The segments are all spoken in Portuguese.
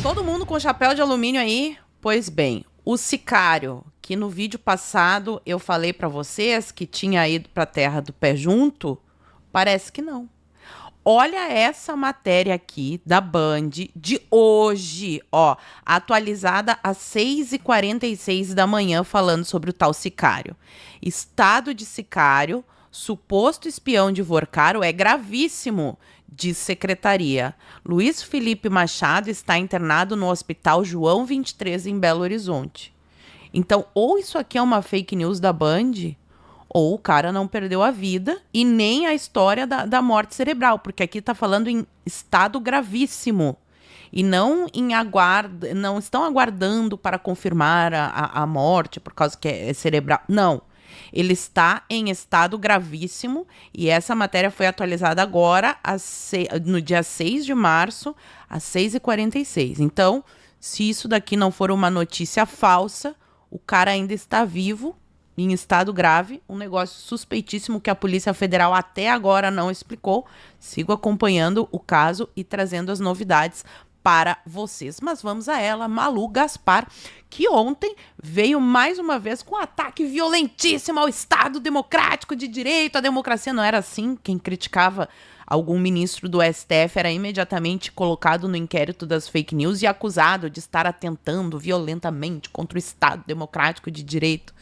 Todo mundo com chapéu de alumínio aí? Pois bem, o sicário, que no vídeo passado eu falei pra vocês que tinha ido pra terra do pé junto, parece que não. Olha essa matéria aqui da Band de hoje, ó, atualizada às 6h46 da manhã, falando sobre o tal sicário. Estado de sicário, suposto espião de Vorcaro é gravíssimo, diz secretaria. Luiz Felipe Machado está internado no Hospital João 23, em Belo Horizonte. Então, ou isso aqui é uma fake news da Band, ou o cara não perdeu a vida e nem a história da morte cerebral, porque aqui está falando em estado gravíssimo. E não não estão aguardando para confirmar a morte por causa que é cerebral. Não. Ele está em estado gravíssimo e essa matéria foi atualizada agora, no dia 6 de março, às 6h46. Então, se isso daqui não for uma notícia falsa, o cara ainda está vivo, em estado grave, um negócio suspeitíssimo que a Polícia Federal até agora não explicou. Sigo acompanhando o caso e trazendo as novidades para vocês. Mas vamos a ela, Malu Gaspar, que ontem veio mais uma vez com um ataque violentíssimo ao Estado Democrático de Direito. A democracia não era assim. Quem criticava algum ministro do STF era imediatamente colocado no inquérito das fake news e acusado de estar atentando violentamente contra o Estado Democrático de Direito.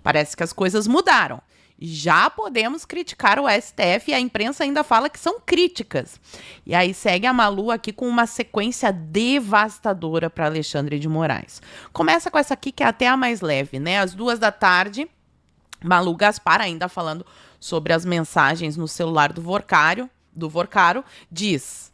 Parece que as coisas mudaram. Já podemos criticar o STF e a imprensa ainda fala que são críticas. E aí segue a Malu aqui com uma sequência devastadora para Alexandre de Moraes. Começa com essa aqui que é até a mais leve, né? Às 2h, Malu Gaspar, ainda falando sobre as mensagens no celular do Vorcaro, diz: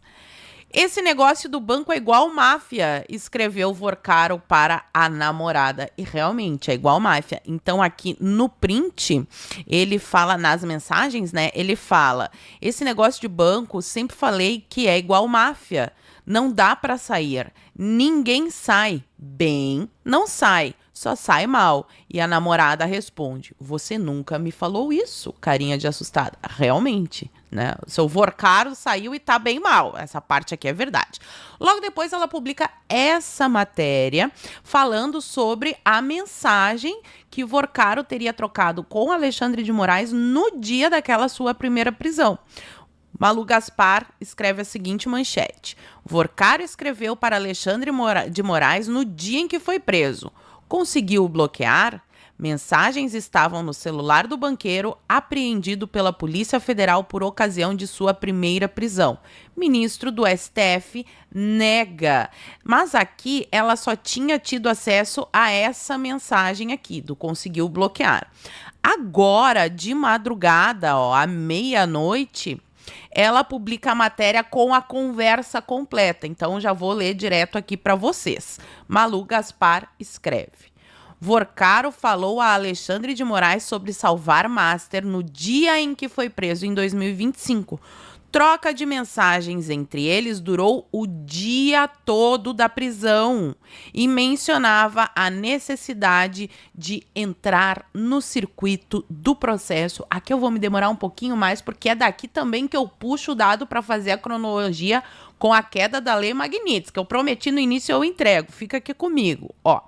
esse negócio do banco é igual máfia, escreveu Vorcaro para a namorada. E realmente é igual máfia. Então aqui no print, ele fala nas mensagens, né? Ele fala: esse negócio de banco, sempre falei que é igual máfia. Não dá para sair. Ninguém sai. Bem, não sai. Só sai mal. E a namorada responde: você nunca me falou isso, carinha de assustada. Realmente, né? O seu Vorcaro saiu e tá bem mal. Essa parte aqui é verdade. Logo depois ela publica essa matéria falando sobre a mensagem que Vorcaro teria trocado com Alexandre de Moraes no dia daquela sua primeira prisão. Malu Gaspar escreve a seguinte manchete: Vorcaro escreveu para Alexandre de Moraes no dia em que foi preso. Conseguiu bloquear? Mensagens estavam no celular do banqueiro apreendido pela Polícia Federal por ocasião de sua primeira prisão. Ministro do STF nega. Mas aqui ela só tinha tido acesso a essa mensagem aqui, do conseguiu bloquear. Agora, de madrugada, ó, à meia-noite, ela publica a matéria com a conversa completa. Então, já vou ler direto aqui para vocês. Malu Gaspar escreve: Vorcaro falou a Alexandre de Moraes sobre salvar Master no dia em que foi preso em 2025. Troca de mensagens entre eles durou o dia todo da prisão e mencionava a necessidade de entrar no circuito do processo. Aqui eu vou me demorar um pouquinho mais, porque é daqui também que eu puxo o dado para fazer a cronologia com a queda da Lei Magnitsky, que eu prometi no início eu entrego. Fica aqui comigo, ó.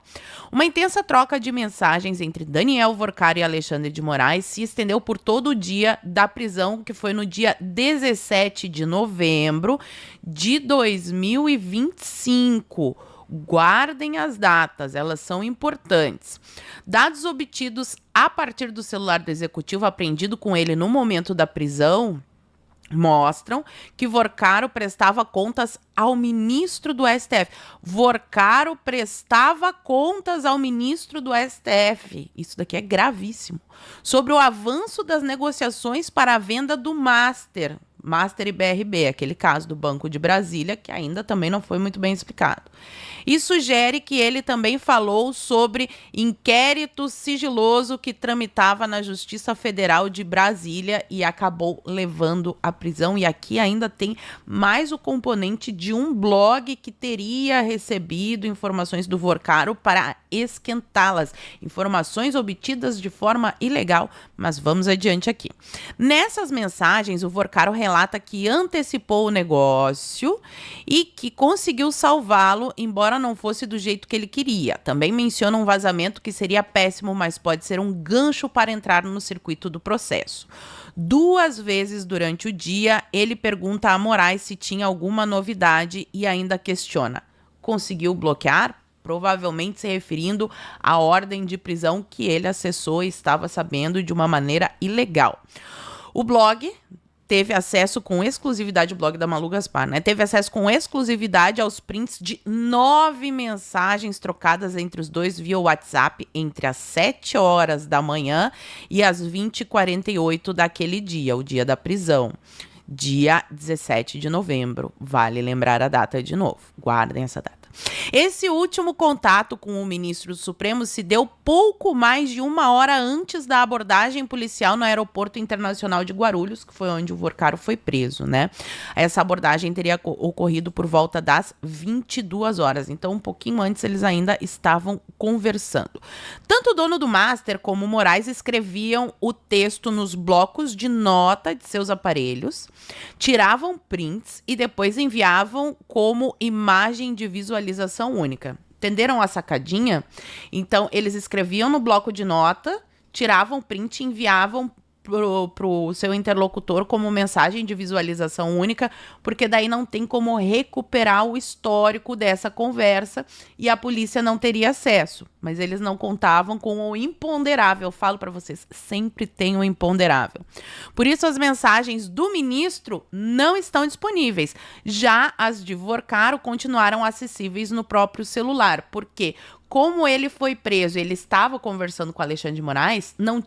Uma intensa troca de mensagens entre Daniel Vorcaro e Alexandre de Moraes se estendeu por todo o dia da prisão, que foi no dia 17 de novembro de 2025. Guardem as datas, elas são importantes. Dados obtidos a partir do celular do executivo apreendido com ele no momento da prisão mostram que Vorcaro prestava contas ao ministro do STF. Vorcaro prestava contas ao ministro do STF. Isso daqui é gravíssimo. Sobre o avanço das negociações para a venda do Master e BRB, aquele caso do Banco de Brasília, que ainda também não foi muito bem explicado. E sugere que ele também falou sobre inquérito sigiloso que tramitava na Justiça Federal de Brasília e acabou levando à prisão. E aqui ainda tem mais o componente de um blog que teria recebido informações do Vorcaro para esquentá-las. Informações obtidas de forma ilegal, mas vamos adiante aqui. Nessas mensagens, o Vorcaro relata relata que antecipou o negócio e que conseguiu salvá-lo, embora não fosse do jeito que ele queria. Também menciona um vazamento que seria péssimo, mas pode ser um gancho para entrar no circuito do processo. 2 vezes durante o dia, ele pergunta a Moraes se tinha alguma novidade e ainda questiona: conseguiu bloquear? Provavelmente se referindo à ordem de prisão que ele acessou e estava sabendo de uma maneira ilegal. O blog teve acesso com exclusividade, o blog da Malu Gaspar, né? Teve acesso com exclusividade aos prints de 9 mensagens trocadas entre os dois via WhatsApp entre as 7 horas da manhã e as 20h48 daquele dia, o dia da prisão. Dia 17 de novembro. Vale lembrar a data de novo. Guardem essa data. Esse último contato com o ministro do Supremo se deu pouco mais de 1 hora antes da abordagem policial no Aeroporto Internacional de Guarulhos, que foi onde o Vorcaro foi preso, né? Essa abordagem teria ocorrido por volta das 22 horas, então um pouquinho antes eles ainda estavam conversando. Tanto o dono do Master como o Moraes escreviam o texto nos blocos de nota de seus aparelhos, tiravam prints e depois enviavam como imagem de visualização única. Entenderam a sacadinha? Então, eles escreviam no bloco de nota, tiravam print e enviavam pro seu interlocutor como mensagem de visualização única, porque daí não tem como recuperar o histórico dessa conversa e a polícia não teria acesso. Mas eles não contavam com o imponderável. Eu falo para vocês, sempre tem o imponderável. Por isso as mensagens do ministro não estão disponíveis. Já as de Vorcaro continuaram acessíveis no próprio celular. Por quê? Como ele foi preso, ele estava conversando com Alexandre de Moraes, não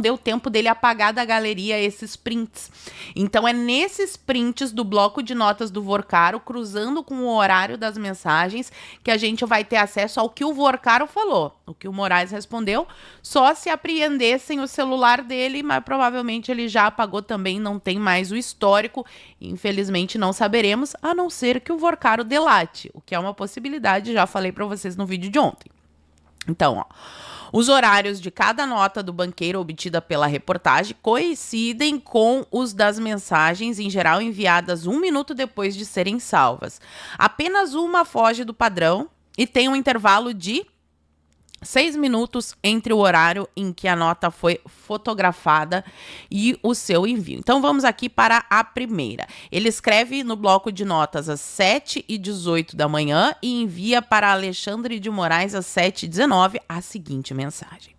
deu tempo dele apagar da galeria esses prints. Então é nesses prints do bloco de notas do Vorcaro, cruzando com o horário das mensagens, que a gente vai ter acesso ao que o Vorcaro falou. O que o Moraes respondeu, só se apreendessem o celular dele, mas provavelmente ele já apagou também, não tem mais o histórico. Infelizmente não saberemos, a não ser que o Vorcaro delate, o que é uma possibilidade, já falei para vocês no vídeo de ontem. Então, ó, os horários de cada nota do banqueiro obtida pela reportagem coincidem com os das mensagens, em geral enviadas 1 minuto depois de serem salvas. Apenas uma foge do padrão e tem um intervalo de 6 minutos entre o horário em que a nota foi fotografada e o seu envio. Então vamos aqui para a primeira. Ele escreve no bloco de notas às 7h18 da manhã e envia para Alexandre de Moraes às 7h19 a seguinte mensagem: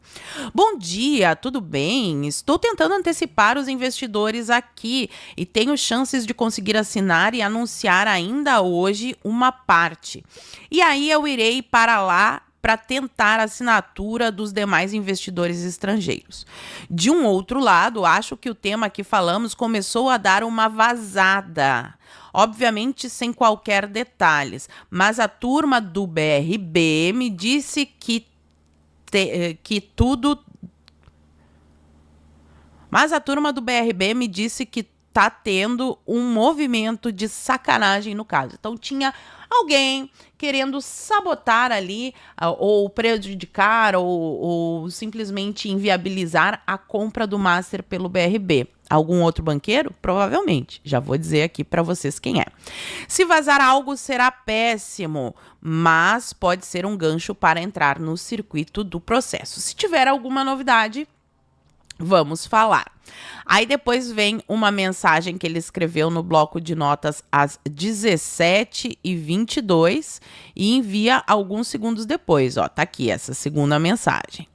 bom dia, tudo bem? Estou tentando antecipar os investidores aqui e tenho chances de conseguir assinar e anunciar ainda hoje uma parte. E aí eu irei para lá para tentar a assinatura dos demais investidores estrangeiros. De um outro lado, acho que o tema que falamos começou a dar uma vazada. Obviamente sem qualquer detalhes, mas a turma do BRB me disse que tá tendo um movimento de sacanagem no caso. Então tinha alguém querendo sabotar ali, ou prejudicar, ou simplesmente inviabilizar a compra do Master pelo BRB. Algum outro banqueiro? Provavelmente. Já vou dizer aqui para vocês quem é. Se vazar algo, será péssimo, mas pode ser um gancho para entrar no circuito do processo. Se tiver alguma novidade, vamos falar. Aí depois vem uma mensagem que ele escreveu no bloco de notas às 17h22 e envia alguns segundos depois. Ó, tá aqui essa segunda mensagem.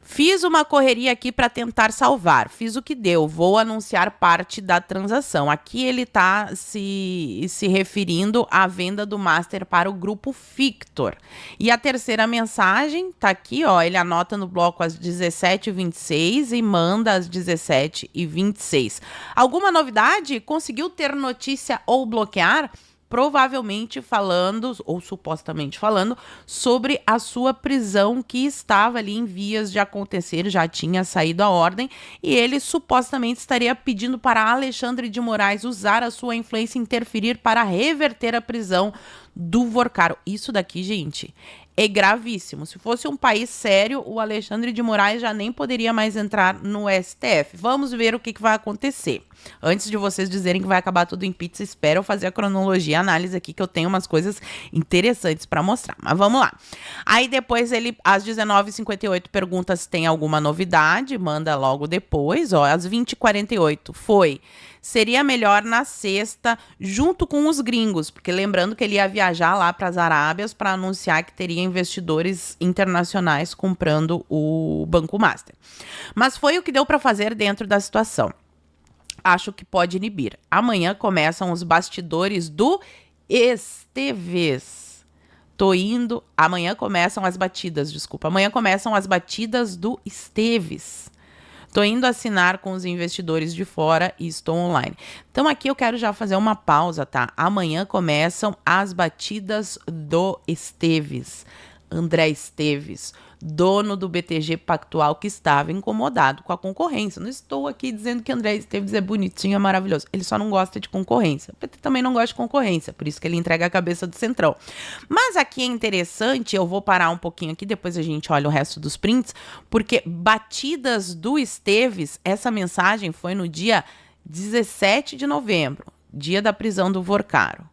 Fiz uma correria aqui para tentar salvar. Fiz o que deu. Vou anunciar parte da transação. Aqui ele está se referindo à venda do Master para o grupo Fictor. E a terceira mensagem está aqui, ó. Ele anota no bloco às 17h26 e manda às 17h26. Alguma novidade? Conseguiu ter notícia ou bloquear? Provavelmente falando, ou supostamente falando, sobre a sua prisão que estava ali em vias de acontecer, já tinha saído a ordem, e ele supostamente estaria pedindo para Alexandre de Moraes usar a sua influência e interferir para reverter a prisão do Vorcaro. Isso daqui, gente, é gravíssimo. Se fosse um país sério, o Alexandre de Moraes já nem poderia mais entrar no STF. Vamos ver o que vai acontecer. Antes de vocês dizerem que vai acabar tudo em pizza, espero eu fazer a cronologia, a análise aqui, que eu tenho umas coisas interessantes para mostrar. Mas vamos lá. Aí depois ele, às 19h58, pergunta se tem alguma novidade, manda logo depois. Ó, às 20h48 seria melhor na sexta, junto com os gringos, porque lembrando que ele ia viajar lá para as Arábias para anunciar que teria investidores internacionais comprando o Banco Master. Mas foi o que deu para fazer dentro da situação. Acho que pode inibir. Amanhã começam os bastidores do Esteves. Amanhã começam as batidas, desculpa. Amanhã começam as batidas do Esteves. Tô indo assinar com os investidores de fora e estou online. Então aqui eu quero já fazer uma pausa, tá? Amanhã começam as batidas do Esteves. André Esteves, dono do BTG Pactual, que estava incomodado com a concorrência. Não estou aqui dizendo que André Esteves é bonitinho, é maravilhoso. Ele só não gosta de concorrência. O PT também não gosta de concorrência, por isso que ele entrega a cabeça do Centrão. Mas aqui é interessante, eu vou parar um pouquinho aqui, depois a gente olha o resto dos prints, porque batidas do Esteves, essa mensagem foi no dia 17 de novembro, dia da prisão do Vorcaro.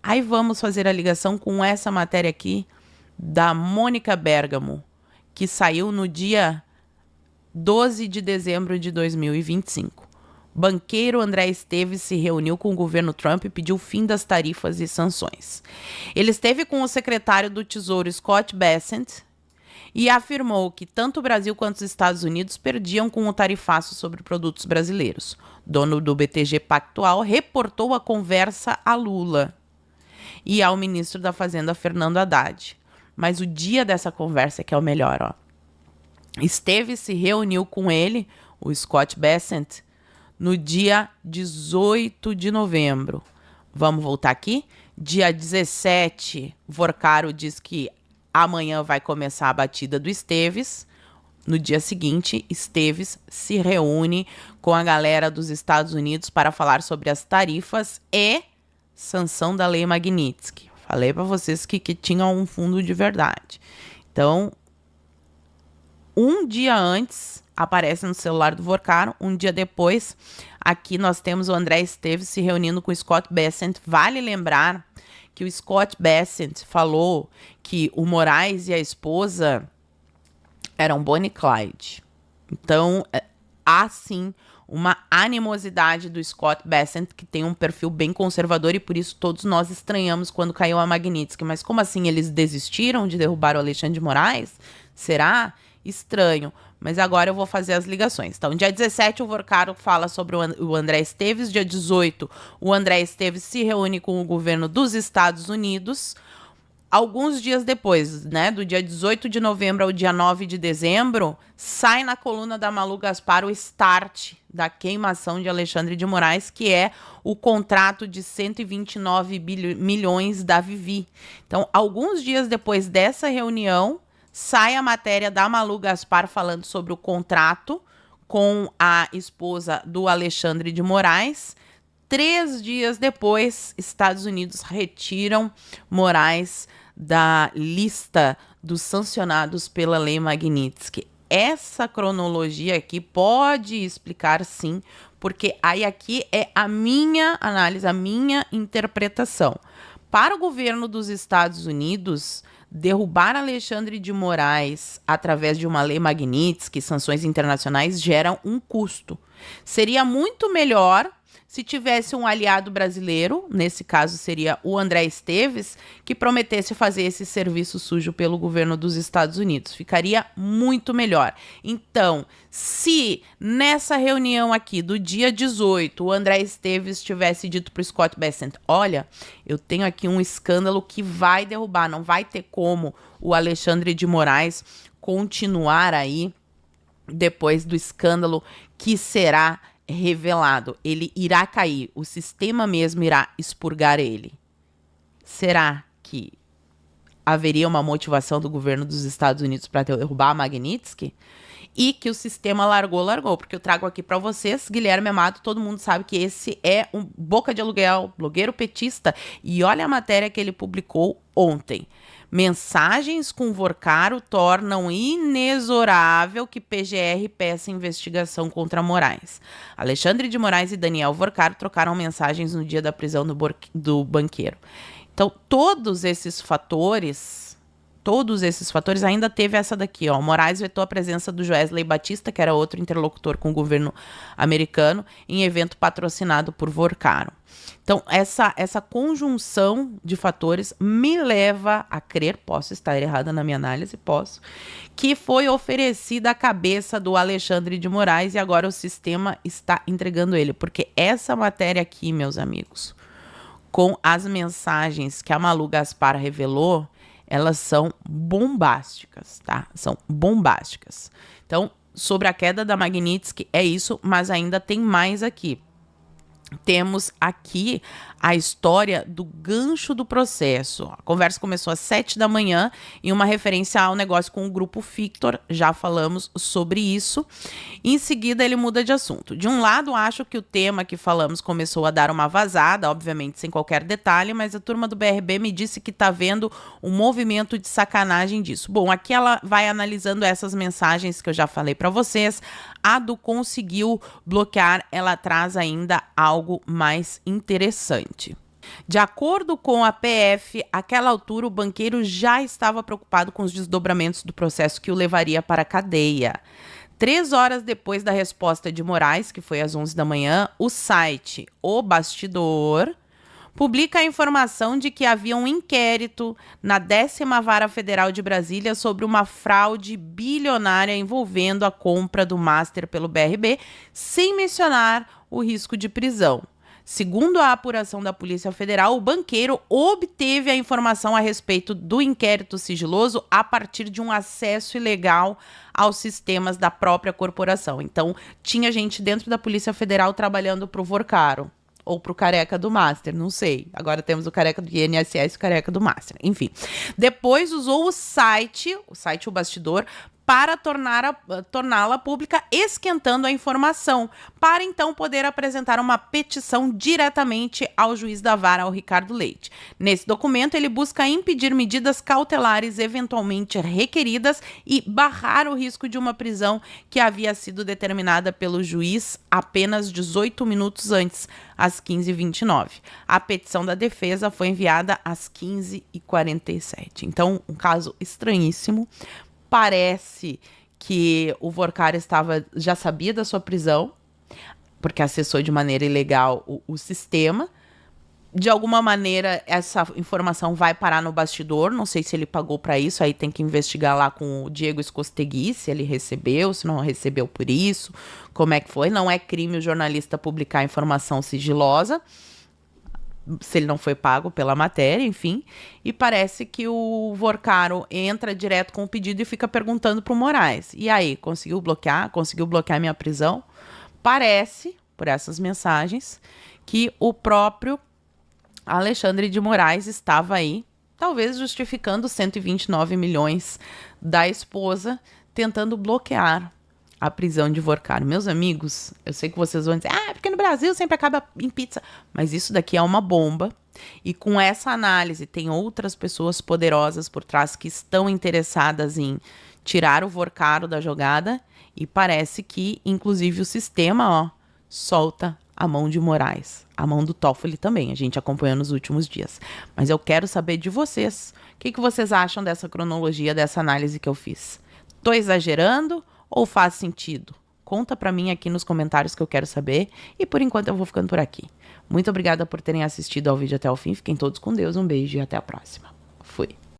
Aí vamos fazer a ligação com essa matéria aqui, da Mônica Bergamo, que saiu no dia 12 de dezembro de 2025. Banqueiro André Esteves se reuniu com o governo Trump e pediu o fim das tarifas e sanções. Ele esteve com o secretário do Tesouro Scott Bessent e afirmou que tanto o Brasil quanto os Estados Unidos perdiam com o tarifaço sobre produtos brasileiros. Dono do BTG Pactual reportou a conversa a Lula e ao ministro da Fazenda, Fernando Haddad. Mas o dia dessa conversa que é o melhor, ó. Esteves se reuniu com ele, o Scott Bessent, no dia 18 de novembro. Vamos voltar aqui? Dia 17, Vorcaro diz que amanhã vai começar a batida do Esteves. No dia seguinte, Esteves se reúne com a galera dos Estados Unidos para falar sobre as tarifas e sanção da Lei Magnitsky. Falei para vocês que tinham um fundo de verdade. Então, um dia antes, aparece no celular do Vorcaro. Um dia depois, aqui nós temos o André Esteves se reunindo com o Scott Bessent. Vale lembrar que o Scott Bessent falou que o Moraes e a esposa eram Bonnie e Clyde. Então, há sim uma animosidade do Scott Bessent, que tem um perfil bem conservador, e por isso todos nós estranhamos quando caiu a Magnitsky. Mas como assim eles desistiram de derrubar o Alexandre de Moraes? Será? Estranho. Mas agora eu vou fazer as ligações. Então, dia 17, o Vorcaro fala sobre o André Esteves. Dia 18, o André Esteves se reúne com o governo dos Estados Unidos. Alguns dias depois, né, do dia 18 de novembro ao dia 9 de dezembro, sai na coluna da Malu Gaspar o start da queimação de Alexandre de Moraes, que é o contrato de 129 milhões da Vivi. Então, alguns dias depois dessa reunião, sai a matéria da Malu Gaspar falando sobre o contrato com a esposa do Alexandre de Moraes. 3 dias depois, Estados Unidos retiram Moraes da lista dos sancionados pela Lei Magnitsky. Essa cronologia aqui pode explicar sim, porque aí aqui é a minha análise, a minha interpretação. Para o governo dos Estados Unidos, derrubar Alexandre de Moraes através de uma Lei Magnitsky, sanções internacionais, geram um custo. Seria muito melhor se tivesse um aliado brasileiro, nesse caso seria o André Esteves, que prometesse fazer esse serviço sujo pelo governo dos Estados Unidos. Ficaria muito melhor. Então, se nessa reunião aqui do dia 18, o André Esteves tivesse dito para o Scott Bessent, olha, eu tenho aqui um escândalo que vai derrubar, não vai ter como o Alexandre de Moraes continuar aí depois do escândalo que será revelado. Ele irá cair, o sistema mesmo irá expurgar ele. Será que haveria uma motivação do governo dos Estados Unidos para derrubar a Magnitsky e que o sistema largou, porque eu trago aqui para vocês, Guilherme Amado, todo mundo sabe que esse é um boca de aluguel, blogueiro petista, e olha a matéria que ele publicou ontem. Mensagens com Vorcaro tornam inexorável que PGR peça investigação contra Moraes. Alexandre de Moraes e Daniel Vorcaro trocaram mensagens no dia da prisão do banqueiro. Então, todos esses fatores, ainda teve essa daqui, ó. Moraes vetou a presença do Joesley Batista, que era outro interlocutor com o governo americano, em evento patrocinado por Vorcaro. Então, essa conjunção de fatores me leva a crer, posso estar errada na minha análise, que foi oferecida a cabeça do Alexandre de Moraes e agora o sistema está entregando ele. Porque essa matéria aqui, meus amigos, com as mensagens que a Malu Gaspar revelou, elas são bombásticas, tá? São bombásticas. Então, sobre a queda da Magnitsky, é isso, mas ainda tem mais aqui. Temos aqui a história do gancho do processo. A conversa começou às 7 da manhã em uma referência ao negócio com o Grupo Victor. Já falamos sobre isso. Em seguida, ele muda de assunto. De um lado, acho que o tema que falamos começou a dar uma vazada, obviamente sem qualquer detalhe, mas a turma do BRB me disse que está vendo um movimento de sacanagem disso. Bom, aqui ela vai analisando essas mensagens que eu já falei para vocês. A do conseguiu bloquear, ela traz ainda algo mais interessante. De acordo com a PF, àquela altura o banqueiro já estava preocupado com os desdobramentos do processo que o levaria para a cadeia. 3 horas depois da resposta de Moraes, que foi às 11 da manhã, o site O Bastidor publica a informação de que havia um inquérito na 10ª Vara Federal de Brasília sobre uma fraude bilionária envolvendo a compra do Master pelo BRB, sem mencionar o risco de prisão. Segundo a apuração da Polícia Federal, o banqueiro obteve a informação a respeito do inquérito sigiloso a partir de um acesso ilegal aos sistemas da própria corporação. Então, tinha gente dentro da Polícia Federal trabalhando para o Vorcaro. Ou para o careca do Master, não sei. Agora temos o careca do INSS e o careca do Master. Enfim. Depois usou o site O Bastidor, para torná-la pública, esquentando a informação, para então poder apresentar uma petição diretamente ao juiz da vara, ao Ricardo Leite. Nesse documento, ele busca impedir medidas cautelares eventualmente requeridas e barrar o risco de uma prisão que havia sido determinada pelo juiz apenas 18 minutos antes, às 15h29. A petição da defesa foi enviada às 15h47. Então, um caso estranhíssimo. Parece que o Vorcaro já sabia da sua prisão, porque acessou de maneira ilegal o sistema. De alguma maneira, essa informação vai parar no bastidor. Não sei se ele pagou para isso, aí tem que investigar lá com o Diego Escostegui, se ele recebeu, se não recebeu por isso, como é que foi. Não é crime o jornalista publicar informação sigilosa, se ele não foi pago pela matéria, enfim. E parece que o Vorcaro entra direto com o pedido e fica perguntando pro Moraes. E aí, conseguiu bloquear minha prisão? Parece, por essas mensagens, que o próprio Alexandre de Moraes estava aí, talvez justificando 129 milhões da esposa, tentando bloquear a prisão de Vorcaro. Meus amigos, eu sei que vocês vão dizer, porque no Brasil sempre acaba em pizza. Mas isso daqui é uma bomba. E com essa análise, tem outras pessoas poderosas por trás que estão interessadas em tirar o Vorcaro da jogada. E parece que, inclusive, o sistema, solta a mão de Moraes. A mão do Toffoli também, a gente acompanhou nos últimos dias. Mas eu quero saber de vocês. O que vocês acham dessa cronologia, dessa análise que eu fiz? Tô exagerando ou faz sentido? Conta pra mim aqui nos comentários que eu quero saber. E por enquanto eu vou ficando por aqui. Muito obrigada por terem assistido ao vídeo até o fim. Fiquem todos com Deus. Um beijo e até a próxima.